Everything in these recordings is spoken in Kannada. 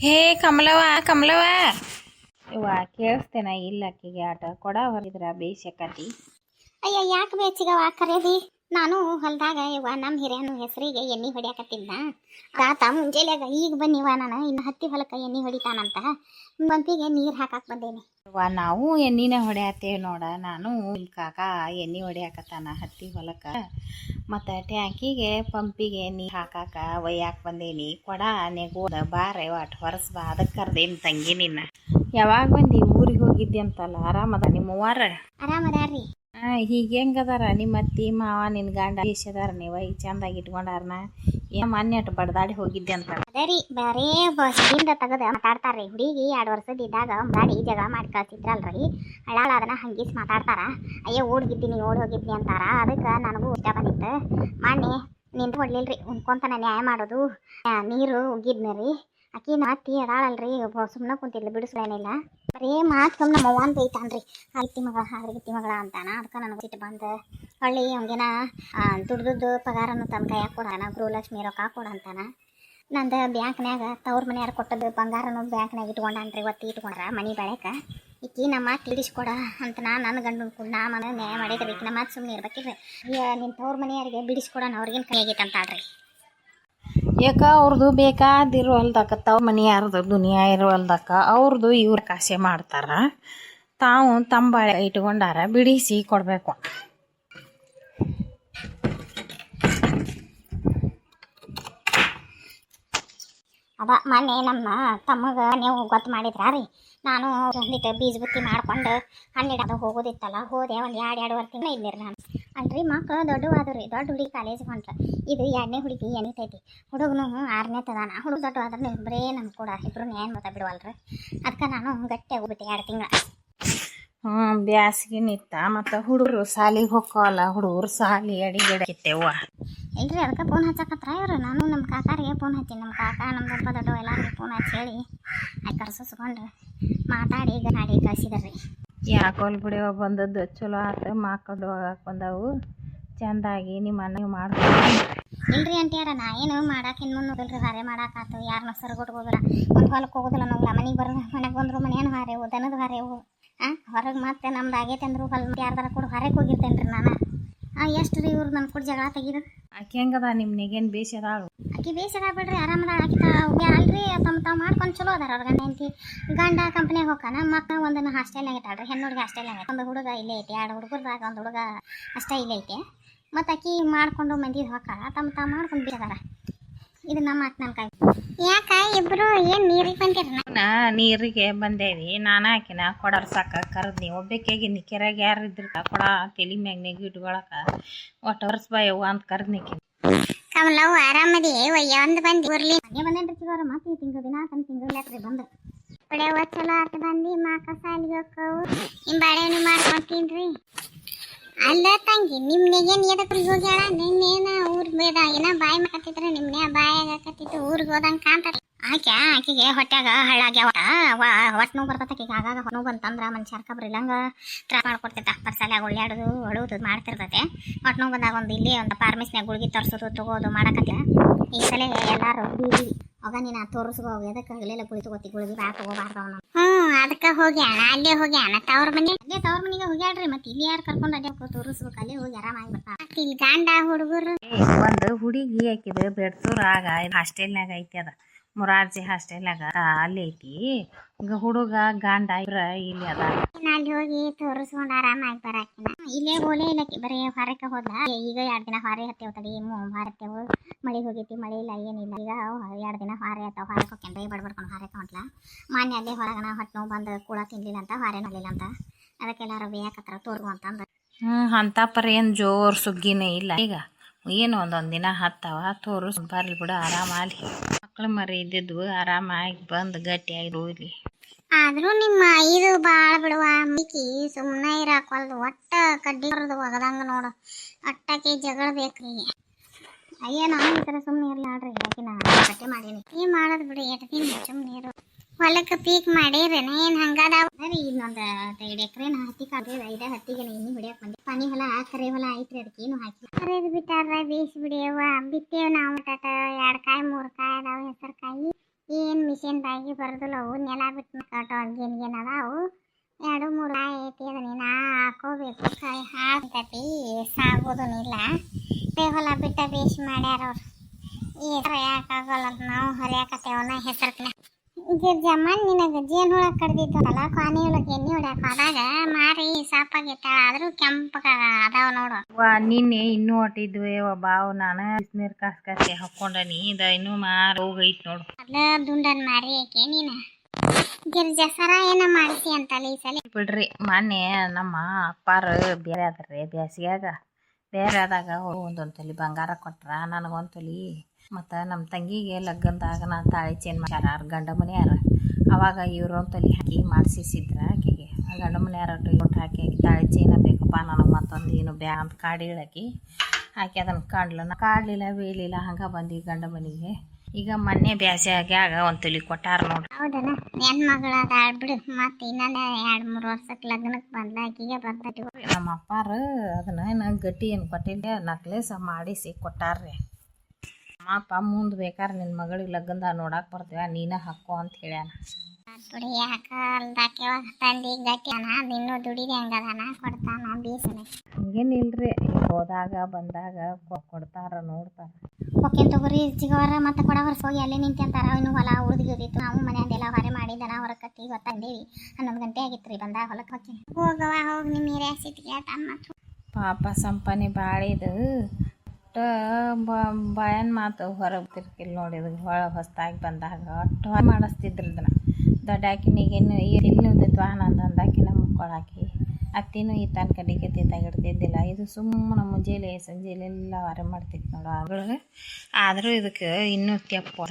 ಹೇ ಕಮಲವ್ವ ಕಮಲವ್ವ ಇವ ಕೇಳಿಸ್ತೇನ ಇಲ್ಲ ಆಕಿಗೆ ಆಟ ಕೊಡ ಹೊರಿದ್ರ ಬೇಯಿಸಕತಿ. ಅಯ್ಯ ಯಾಕೆ ಬೇಚಿಗವ ಕರೇದಿ ನಾನು ಹೊಲ್ದಾಗ ಇವ ನಮ್ಮ ಹಿರಿಯನ ಹೆಸರಿಗೆ ಎಣ್ಣೆ ಹೊಡಿಯಾಕತ್ತಿದ್ದ ಆತ ಮುಂಜಾನೆಯಾಗ ಈಗ ಬನ್ನಿವ ನಾನು ಇನ್ನು ಹತ್ತಿ ಹೊಲಕ್ಕೆ ಎಣ್ಣೆ ಹೊಡಿತಾನಂತ ಬಂಪಿಗೆ ನೀರು ಹಾಕಕ್ಕೆ ಬಂದೇನಿ. ನಾವು ಎಣ್ಣಿನ ಹೊಡ್ಯಾತೇವೆ ನೋಡ. ನಾನು ಇಲ್ಲಿ ಕಾಕ ಎಣ್ಣೆ ಹೊಡ್ಯಾಕತ್ತಾನ ಹತ್ತಿ ಹೊಲಕ್ಕೆ, ಮತ್ತು ಟ್ಯಾಂಕಿಗೆ ಪಂಪಿಗೆ ನೀರು ಹಾಕಾಕ ಒಯ್ಯಾಕೆ ಬಂದೇನಿ. ಕೊಡ ನೆಗೋದ ಬಾರೆ ಒಟ್ಟು ಹೊರಸ್ ಬಾ, ಅದಕ್ಕೆ ಕರ್ದೇನಿ ತಂಗಿ ನಿನ್ನ. ಯಾವಾಗ ಬಂದು ಊರಿಗೆ ಹೋಗಿದ್ದೆ ಅಂತಲ್ಲ, ಆರಾಮದ ನಿಮ್ಮವ್ವಾರ? ಆರಾಮದಾರ್ರಿ. ಹೀಗೆ ಹೆಂಗದಾರ ನಿಮ್ಮ ಅತ್ತಿ ಮಾವ ನಿನ್ನ ಗಂಡ ದೇಶದಾರ ನೀವು ಈಗ ಚಂದಾಗಿ ಇಟ್ಕೊಂಡಾರನ? ಏನು ಮೊನ್ನೆ ಅಟ್ಟು ಬಡ್ದಾಡಿ ಹೋಗಿದ್ದೆ ಅಂತ ಅದೇ ರೀ ಬರೇ ಬಸ್ಸಿಂದ ತೆಗೆದು ಮಾತಾಡ್ತಾರ್ರಿ. ಹುಡುಗಿ 2 ವರ್ಷದಿದ್ದಾಗ ಗಾಡಿ ಜಗಳ ಮಾಡಿ ಕಳ್ಸಿದ್ರಲ್ರಿ, ಹಳ್ಳಾಳ ಅದನ್ನ ಹಂಗಿಸ್ ಮಾತಾಡ್ತಾರ. ಅಯ್ಯೋ ಓಡ್ಗಿದ್ದೀನಿ ಓಡಿ ಹೋಗಿದ್ನಿ ಅಂತಾರ. ಅದಕ್ಕೆ ನನಗೂ ಇಷ್ಟ ಬಂದಿತ್ತು. ಮೊನ್ನೆ ನಿಂತು ಹೊಡ್ಲಿಲ್ರಿ, ಉಣ್ಕೊಂತಾನೆ ನ್ಯಾಯ ಮಾಡೋದು. ನೀರು ಉಗಿದ್ನಿ ರೀ. ಆಕಿ ಅತ್ತಿ ಅದಾಳಲ್ರಿ, ಸುಮ್ಮನೆ ಕುಂತಿದ್ಲು, ಬಿಡಿಸ್ಲೇನಿಲ್ಲ. ಬರೀ ಮಾತು ನಮ್ಮ ಅವ್ವ ಅಂತ ಐತಾನ್ರಿ, ಅತ್ತಿ ಮಗಳ ಹಾದ್ರಿಗಿತ್ತಿ ಮಗಳ ಅಂತಾನ. ಅದಕ್ಕೆ ನನಗೆ ಸಿಟ್ಟು ಬಂದು ಹೊಳ್ಳಿ ಅವ್ಗೇನ ದುಡ್ದು ಪಗಾರನು ತನ್ನ ಕೈಯಾಗ ಕೊಡೋಣ, ಗೃಹಲಕ್ಷ್ಮಿ ರೊಕ್ಕ ಕೊಡಂತಾನ. ನಂದು ಬ್ಯಾಂಕ್ನ್ಯಾಗ ತವ್ರ ಮನೆಯಾರು ಕೊಟ್ಟದ್ದು ಬಂಗಾರನು ಬ್ಯಾಂಕ್ನಾಗ ಇಟ್ಕೊಂಡಾನ್ರಿ, ಒತ್ತಿ ಇಟ್ಕೊಂಡ್ರ ಮನೆ ಬೆಳಕ. ಈಕಿ ನಮ್ಮ ಮಾತು ತಿಳಿಸ್ಕೊಡ ಅಂತ ನನ್ನ ಗಂಡು ನಾ ಮನೆ ನ್ಯಾಯ ಮಾಡಿದ್ರಿ. ಈಕಿ ನಮ್ಮ ಮಾತು ಸುಮ್ಮನೆ ಇರ್ಬೇಕಿಲ್ರಿ. ನಿನ್ನ ತವ್ರ ಮನೆಯಾರಿಗೆ ಬಿಡಿಸ್ಕೊಡೋಣ, ಅವ್ರಿಗೇನು ಕೈ ಆಗೈತಂತಾಳ್ರಿ. ಯಾಕ ಅವ್ರದ್ದು ಬೇಕಾದಿರುವಲ್ದಕ್ಕ ತವ್ರ ಮನೆ ಯಾರ್ದು ದುನಿಯಾ ಇರುವಲ್ದಕ್ಕ ಅವ್ರದ್ದು ಇವ್ರ ಕಾಸೆ ಮಾಡ್ತಾರ. ತಾವು ತಂಬಾಳೆ ಇಟ್ಕೊಂಡಾರ, ಬಿಡಿಸಿ ಕೊಡಬೇಕು. ಅದ ಮೊನ್ನೆ ನಮ್ಮ ತಮ್ಮಗೆ ನೀವು ಗೊತ್ತು ಮಾಡಿದ್ರಾ ರೀ. ನಾನು ಒಂದಿಟ್ಟು ಬೀಜ ಬುತ್ತಿ ಮಾಡ್ಕೊಂಡು ಹನ್ನೆರಡು ಹೋಗೋದಿತ್ತಲ್ಲ, ಹೋದೆ. ಒಂದು 2-2.5 ತಿಂಗಳು ಇದ್ದೀರಿ ನಾನು. ಅಲ್ರಿ ಮಕ್ಕಳು ದೊಡ್ಡವಾದ್ರಿ, ದೊಡ್ಡ ಹುಡುಗಿ ಕಾಲೇಜಿಗೆ ಹೊಂಟ್ರ. ಇದು 2ನೇ ಹುಡುಗಿ ಎಣಿತೈತಿ. ಹುಡುಗನು 6ನೇ ತದಾನ. ಹುಡುಗ ದೊಡ್ಡವಾದ್ರೆ ಬರೇ ನಮ್ಮ ಕೂಡ ಇಬ್ಬರು ನ್ಯಾಯ ಮಾತಾ ಬಿಡುವಲ್ರಿ. ಅದಕ್ಕೆ ನಾನು ಗಟ್ಟಿ ಹೋಗ್ಬಿಟ್ಟೆ 2 ತಿಂಗಳು. ಬ್ಯಾಸಿಗೆ ನಿತ್ತ ಮತ್ತು ಹುಡುಗರು ಸಾಲಿಗೆ ಹೋಗೋಲ್ಲ, ಹುಡುಗರು ಸಾಲಿ ಅಡಿಗೆಡಕ್ಕಿತ್ತೇವ ಇಲ್ರಿ. ಅದಕ್ಕೆ ಫೋನ್ ಹಚ್ಚಕತ್ರ ಇವ್ರು. ನಾನು ನಮ್ಮ ಕಾಕಾರಿಗೆ ಫೋನ್ ಹಚ್ಚಿ, ನಮ್ಮ ಕಾಕ ನಮ್ಮ ದೊಡ್ಡ ಎಲ್ಲರಿಗೂ ಫೋನ್ ಹಚ್ಚಿ ಹೇಳಿ ಆಯ್ತು ಕರ್ಸಿಸ್ಕೊಂಡ್ರೆ ಮಾತಾಡಿ ಗಾಡಿ ಕಳಿಸಿದ್ರಿ. ಯಾಕೋಲ್ ಬಿಡಿಯೋ ಬಂದದ್ದು ಚಲೋ ಆತು. ಮಕ್ಕಳು ಹೋಗಕ್ಕೆ ಬಂದವು ಚೆಂದಾಗಿ ನಿಮ್ಮ ಮನೆ ಮಾಡ್ಕೊಂಡು. ಇಲ್ರಿ ಅಂಟಿಯಾರ, ನಾ ಏನು ಮಾಡಕ್ಕೆ ಇನ್ನು ನೋಡಿಲ್ರಿ. ಹಾರೆ ಮಾಡಾಕಾತು, ಯಾರನ್ನ ಸರಗೊಟ್ಕೋದಿಲ್ಲ. ಒಂದು ಹೊಲಕ್ಕೆ ಹೋಗೋದಿಲ್ಲ ನಾವು. ಮನೆಗೆ ಮನೆಗೆ ಬಂದರು ಮನೇನು ಹಾರೇವು, ದನದ ಹಾರೇವು. ಹೊರಗೆ ಮತ್ತೆ ನಮ್ದು ಆಗೈತೆ ಅಂದ್ರು ಹೊಲ ಯಾರ್ದಾರ ಕೂಡ ಹೊರಗೆ ಹೋಗಿರ್ತೇನೆ ರೀ ನಾನು. ಎಷ್ಟು ರೀ ಇವ್ರು ನನ್ನ ಕೂಡ ಜಗಳ ತೆಗಿದ್ರು. ಆಕೆ ಹೆಂಗದ ನಿಮ್ನೆಗೇನು ಬೇಸದಾಳು? ಆಕೆ ಬೇಸದ ಬಿಡ್ರಿ, ಆರಾಮದಾಳ. ಆಕೆ ಅಲ್ರಿ ತಾವು ಮಾಡ್ಕೊಂಡು ಚಲೋ ಅದಾರ. ಅವ್ರ ಗಂಡ ಹೆಂಡತಿ. ಗಂಡ ಕಂಪ್ನಿಯಾಗ ಹೋಗಾನ, ಮಕ್ಕಳು ಒಂದನ್ನು ಹಾಸ್ಟೆಲ್ನಾಗ ಇಟ್ಟಾಳ್ರಿ. ಹೆಣ್ಣು ಹುಡುಗ ಹಾಸ್ಟೆಲ್ನಾಗ ಐತೆ. ಒಂದು ಹುಡುಗ ಇಲ್ಲೇ ಐತೆ. 2 ಹುಡುಗರ್ದಾಗ ಒಂದು ಹುಡುಗ ಅಷ್ಟೇ ಇಲ್ಲೇ ಐತೆ. ಮತ್ತು ಆಕಿ ಮಾಡ್ಕೊಂಡು ಮಂದಿದು ಹೋಗಾಳ, ತಾವು ಮಾಡ್ಕೊಂಡು ಬೇಸದಾರ. ಇದು ನಮ್ಮ ಮಾತು ನನ್ನ ಕೈ. ಯಾಕ ಇಬ್ಬರು ಏನು ನೀರಿಗೆ ಬಂದಿರ? ನೀರಿಗೆ ಬಂದೇವಿ. ನಾನು ಆಕಿನ ಕೊಡರ್ಸಾಕ ಕರೆದ್ನಿ. ಒಬ್ಬಾಕಿಯಾಗಿನಿ ಕೆರೆಗೆ ಯಾರು ಇದ್ರಿ ಕೊಡ ತಲೆ ಮ್ಯಾಗ ನೆಗಿ ಇಟ್ಕೊಳಕ ಒಟ್ಟು ವರ್ಷ ಬಾಯವ್ವ ಅಂತ ಕರೆದ್ನಿಕಿ. ಕಮಲವ್ವ ಆರಾಮದಿ? ಒಯ್ಯ ಒಂದು ಬಂದು ಬರ್ಲಿ ಮನೆ ಬಂದೇನ್ರಿ ಚಿಗೋರ. ಮತ್ತೆ ಈ ತಿಂಗಳು ದಿನ ತಿಂಗಳು ಬಂದು ಪಡೆಯವ ಚಲೋ ಆತ. ಬಂದು ಮಾಕ ಸಾಲಿಗೆ ಹೋಕ್ಕವು ನಿಮ್ಮ ಬಾಳೆಹಣ್ಣು ಮಾಡ್ಕೊತೀನ್ರಿ. ಅಲ್ಲ ತಂಗಿ, ನಿಮ್ನೆಗೇನು ಎದಕ್ಕೆ ಹೋಗ್ಯಾಳ? ನಿನ್ನೇನ ಊರ್ ಬೇಡ ಏನ ಬಾಯಿ ಮಾಡಕತ್ತಿದ್ರೆ ನಿಮ್ನೆ ಬಾಯಾಗ ಹಾಕತ್ತಿತ್ತು ಊರಿಗೆ ಹೋದಂಗೆ ಕಾಣ್ತಾರೆ. ಆಕಿಗೆ ಹೊಟ್ಯಾಗ ಹಳ್ಳಾಗ್ಯಾವ. ಹೊಟ್ಟೆ ನೋವು ಬರ್ತೈತೆ ಆಕಿಗೆ. ಆಗಾಗ ನೋವು ಬಂತಂದ್ರೆ ಮನುಷ್ಯರ ಕಬ್ರಿಲ್ಲಂಗೆ ತ್ರಾಸ ಮಾಡ್ಕೊಡ್ತೈತೆ. ಪರ್ಸಲ್ಯಾಗ ಒಳ್ಳೆಯಾಡೋದು ಹೊಡೋದು ಮಾಡ್ತಿರ್ತೈತೆ. ಹೊಟ್ಟೆ ನೋವು ಬಂದಾಗ ಒಂದು ಇಲ್ಲಿ ಒಂದು ಫಾರ್ಮೆಸ್ನ್ಯಾಗ ಗುಳಿಗೆ ತರಿಸೋದು ತಗೋದು ಮಾಡಕತ್ತೆ. ಈ ಸಲ ಎಲ್ಲರೂ ಬೀದಿ ಆಗ ನೀನು ತೋರಿಸ್ಕೋ, ಎದಕ್ಕೆ ಇಲ್ಲೆಲ್ಲ ಗುಳಿ ತಗೋತಿ, ಗುಳಿಗೆ ಬ್ಯಾ ತಗೋಬಾರ್ದು ಅವನು. ಅದಕ್ಕೆ ಹೋಗ್ಯಾಣ, ಅಲ್ಲೇ ಹೋಗ್ಯಾಣ ತವ್ರ ಮನೆ. ಅಲ್ಲೇ ತವ್ರ ಮನೆಗೆ ಹೋಗ್ಯಾಳ್ರಿ. ಮತ್ತೆ ಇಲ್ಲಿ ಯಾರು ಕರ್ಕೊಂಡು ಅಲ್ಲೇ ತೋರಿಸ್ಬೇಕು, ಅಲ್ಲೇ ಹೋಗಿ ಆರಾಮಾಗಿ ಬರ್ತಾರೆ. ಇಲ್ಲಿ ಗಂಡ ಹುಡುಗರು ಒಂದು ಹುಡುಗಿ ಹಾಕಿದ ಬೆಡ್ತೂರಾಗ ಹಾಸ್ಟೆಲ್ನಾಗ ಐತಿ. ಅದ ಮುರಾರ್ಜಿ ಹಾಸ್ಟೆಲ್ನಾಗ ಅಲ್ಲಿ ಐತಿ. ಹುಡುಗ ಗಂಡ ಇಲ್ಲಿ ಅದ. ಅಲ್ಲಿ ಹೋಗಿ ತೋರಿಸ್ಕೊಂಡು ಆರಾಮಾಗಿ ಬರಾಕಿನ. ಇಲ್ಲೇ ಹೋಲೇ ಇಲ್ಲಕಿ, ಬರೀ ಹೊರಕ್ಕೆ ಹೋದ. ಈಗ 2 ದಿನ ಹೊರೆ ಹತ್ತೇವು. ತಡಿ ಹೊರತ್ತೇವು. ಮಳೆ ಹೋಗೈತಿ, ಮಳೆ ಇಲ್ಲ ಏನಿಲ್ಲ. ಈಗ 2 ದಿನ ಹೊರೆ ಹತ್ತವ. ಹೊರಕ್ಕೆ ಹೋಗ್ಯಾನ್ರಿ, ಬಡ್ಬಡ್ಕೊಂಡು ಹೊರಕ್ಕೆ ಹೊಂಟ್ಲ. ಮೊನ್ನೆ ಅಲ್ಲೇ ಹೊರಗನ ಹೊಟ್ಟೆ ನೋವು ಬಂದು ಕೂಡ ತಿನ್ಲಿಲ್ಲ ಅಂತ, ಹೊರೆ ನಲ್ಲಿಲ್ಲ ಅಂತ. ಅದಕ್ಕೆಲ್ಲಾರು ಬೇಕತ್ರ ತೋರ್ಗು ಅಂತಂದು. ಅಂತ ಪರ ಏನು ಜೋರು ಸುಗ್ಗಿನೇ ಇಲ್ಲ. ಈಗ ಏನು ಒಂದೊಂದು ದಿನ ಹತ್ತವ ತೋರಿಸ್ ಬರ್ಲಿ ಬಿಡು, ಆರಾಮಾಗಲಿ. ಮಕ್ಳು ಮರಿ ಇದ್ದಿದ್ವು ಆರಾಮಾಗಿ ಬಂದು ಗಟ್ಟಿಯಾಗಿ ಹೋಗ್ಲಿ. ಆದ್ರೂ ನಿಮ್ಮ ಇದು ಭಾಳ ಬಿಡುವ ಮಿಕ್ಕಿ ಸುಮ್ಮನೆ ಇರಾಕಲ್ದು. ಒಟ್ಟ ಕಡ್ಡಿ ಹೊರದು ಒಗದಂಗ ನೋಡು. ಅಟ್ಟಕ್ಕೆ ಜಗಳ ಬೇಕ್ರಿ. ಅಯ್ಯ ನಾನು ಈ ಥರ ಸುಮ್ಮನೆ ಇರಲಿ ಆಡ್ರಿ. ಯಾಕೆ ನಾನು ಕಟ್ಟೆ ಮಾಡೀನಿ. ಏನು ಮಾಡೋದು ಬಿಡಿ, ಎಟ್ತೀನಿ ಸುಮ್ಮನೆ ಇರು. ಹೊಲಕ್ಕೆ ಪೀಕ್ ಮಾಡಿರೇನ ಏನು ಹಂಗದಾವ? ರೀ ಇನ್ನೊಂದು 5 ಎಕರೆನ ಹತ್ತಿ ಕಾದ್ರಿ. 5 ಹತ್ತಿಗೆ ಇನ್ನೂ ಹೊಡಿಯಕ್ಕೆ ಬಂದೆ. ಪಾನಿ ಹೊಲ ಕರೆ ಹೊಲ ಐತ್ರಿ, ಅದಕ್ಕೆ ಏನು ಹಾಕಿ ಕರೆದು ಬಿಟ್ಟಾರ. ಬೇಯಿಸಿ ಬಿಡಿಯವ್ವ. ಬಿತ್ತೇವು ನಾವು. 2 ಕಾಯಿ 3 ಕಾಯಿ ಅದಾವ ಹೆಸರು ಕಾಯಿ. ಏನು ಮಿಷನ್ದಾಗಿ ಬರೋದಿಲ್ಲ ಅವು ನೆಲ ಬಿಟ್ಟು ಕಟ್ಟೋ ಗೇನ್ ಅದಾವು 2-3 ಐತಿ ಅದನ್ನ ನಾ ಹಾಕೋಬೇಕು ಹಾಕ್ತತಿ ಸಾಗೋದೂ ಇಲ್ಲ ಹೊಲ ಬಿಟ್ಟ ಬೇಷ್ ಮಾಡ್ಯಾರ ಅವ್ರು ಯಾಕಾಗಲ್ಲ ಅಂತ ನಾವು ಹೊರ್ಯಾಕತ್ತೇವನ ಹೆಸರ್ಕಿನ ಗಿರ್ಜಮ್ಮ ನಿನಗೆ ಜೇನು ಹುಳ ಕಡ್ದಿದ್ದಲ್ಲ ಕಾನಿ ಒಳಗೆ ಎಣ್ಣೆ ಹೊಡ್ಯಾಕ ಆದಾಗ ಮಾರಿ ಸಾಪಾಗೈತಾಳ ಆದ್ರೂ ಕೆಂಪಗ ಅದಾವ ನೋಡು ನಿನ್ನೆ ಇನ್ನೂ ಹೊಟ್ಟಿದ್ವಿ ಬಾವು ನಾನು ಬಿಸಿನೀರು ಕಾಸಿ ಹಾಕ್ಕೊಂಡನಿ ಇದು ಇನ್ನೂ ಮಾರು ಹೋಗೈತಿ ನೋಡು ಅದ ದುಂಡನ್ ಮಾರಿ ಯಾಕೆ ನೀನು ಗಿರ್ಜ ಸರ ಏನ ಮಾಡಿಸಿ ಅಂತಲ್ಲ ಈ ಸಲ ಬಿಡ್ರಿ ಮೊನ್ನೆ ನಮ್ಮ ಅಪ್ಪಾರು ಬೇರೆ ಅದಾರ್ರಿ ಬ್ಯಾಸಿಗ್ಯಾಗ ಬೇರೆ ಆದಾಗ ಒಂದೊಂದು ತೊಲಿ ಬಂಗಾರ ಕೊಟ್ರ ನನಗೊಂದು ತೊಲಿ ಮತ್ತು ನಮ್ಮ ತಂಗಿಗೆ ಲಗ್ನದಾಗ ನಾನು ತಾಳಿ ಚೇಂಜ್ ಮಾಡ್ಯಾರ ಗಂಡ ಮನೆಯಾರ ಅವಾಗ ಇವ್ರೊಂದು ತೊಲಿ ಹಾಕಿ ಮಾಡಿಸಿದ್ರ ಆಕೆಗೆ ಗಂಡ ಮನೆಯಾರ ಕೊಟ್ಟು ಹಾಕಿ ತಾಳಿ ಚೇನ ಬೇಕಪ್ಪ ನನಗೆ ಮತ್ತೊಂದು ಏನು ಬ್ಯಾ ಅಂತ ಕಾಡಿ ಇಳಾಕಿ ಹಾಕಿ ಅದನ್ನು ಕಾಡಲಿಲ್ಲ ಬೀಳಿಲ್ಲ ಹಂಗೆ ಬಂದ್ವಿ ಗಂಡ ಮನೆಗೆ ಈಗ ಮೊನ್ನೆ ಬ್ಯಾಸ್ಯಾಗ ಒಂದು ತೊಲಿ ಕೊಟ್ಟಾರ ನೋಡ್ರಿ ಹೌದನ ನನ್ನ ಮಗಳದ ಬಿಡು ಮತ್ತೆ ಇನ್ನೊಂದು 2-3 ವರ್ಷಕ್ಕೆ ಲಗ್ನಕ್ಕೆ ಬಂದ ಆಕಿಗೆ ಬರ್ತೈತಿ ನಮ್ಮ ಅಪ್ಪಾರು ಅದನ್ನ ಗಟ್ಟಿ ಏನು ಕೊಟ್ಟಿದ್ದೆ ನಕ್ಲೇಸ ಮಾಡಿಸಿ ಕೊಟ್ಟಾರ್ರಿ ನಮ್ಮ ಅಪ್ಪ ಮುಂದೆ ಬೇಕಾದ್ರೆ ನಿನ್ನ ಮಗಳಿಗೆ ಲಗ್ನದಾಗ ನೋಡಕ್ಕೆ ಬರ್ತೀವ ನೀನೇ ಹಾಕೋ ಅಂತ ಹೇಳ್ಯಾನ ದುಡಿ ಯಾಕ ಅಲ್ದಾಕೆ ತಂದಿ ಗಟ್ಟಿ ಇನ್ನೂ ದುಡಿದೆ ಹಂಗದಾನ ಕೊಡ್ತಾನ ಬೀಸನೆ ಹಂಗೇನಿಲ್ರಿ ಹೋದಾಗ ಬಂದಾಗ ಕೊಡ್ತಾರ ನೋಡ್ತಾರ ಓಕೆ ತಗೋರಿ ಸಿಗೋರ ಮತ್ತೆ ಕೊಡವರ್ಸ್ ಹೋಗಿ ಅಲ್ಲೇ ನಿಂತ್ಯಂತಾರ ಇನ್ನು ಹೊಲ ಉಳಿದಿತ್ತು ನಾವು ಮನೆಯದೆಲ್ಲ ಹೊರೆ ಮಾಡಿ ದನ ಹೊರಕತ್ತಿ ಗೊತ್ತಂದೇವಿ 11 ಗಂಟೆ ಆಗಿತ್ತು ರೀ ಬಂದಾಗ ಹೊಲಕ್ಕೆ ಹೋಗಿ ಹೋಗವ ಹೋಗಿ ನಿಮ್ಮ ಹಿರಿಯ ಸಿಟ್ಟಿಗೆ ತಮ್ಮ ಪಾಪ ಸಂಪಾನಿ ಬಾಳಿದು ಬಾಯನ್ ಮಾತು ಹೊರಗೆ ತಿರ್ಕಿಲ್ ನೋಡಿದ್ ಹೊಸ್ದಾಗಿ ಬಂದಾಗ ಅಷ್ಟು ಮಾಡಿಸ್ತಿದ್ರು ಇದನ್ನ ದೊಡ್ಡಾಕಿನಿಗೇನು ಇಲ್ಲಿದ್ದೈತಿ ವಾಹನ ಅಂದಾಕಿನ ಮುಕ್ಕೊಳಾಕಿ ಅತ್ತಿನೂ ಈ ತನ್ನ ಕಡೆಗೆ ತೆಗಿಡ್ತಿದ್ದಿಲ್ಲ ಇದು ಸುಮ್ಮನೆ ಮುಂಜಾನೆ ಸಂಜೆಲೆಲ್ಲ ಹೊರ ಮಾಡ್ತಿತ್ತು ನೋಡು ಆಗಳಿಗೆ ಆದರೂ ಇದಕ್ಕೆ ಇನ್ನೂ ತೆಪ್ಪ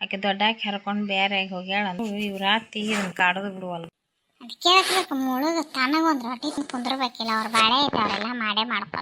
ಆಕೆ ದೊಡ್ಡಾಕಿ ಹರ್ಕೊಂಡು ಬೇರೆ ಹೋಗ್ಯಾಳ ಇವ್ರ ಅತ್ತಿ ಇದನ್ನ ಕಾಡೋದು ಬಿಡುವಲ್ಲ ಅದಕ್ಕೆ ಮುಳುಗ ತನಗೊಂದು ರೊಟ್ಟಿ ಕುಂದ್ರಬೇಕಿಲ್ಲ ಅವ್ರ ಬಾಳೆ ಐತೆ ಅವರೆಲ್ಲ ಮಾಡೇ ಮಾಡ್ಕೊ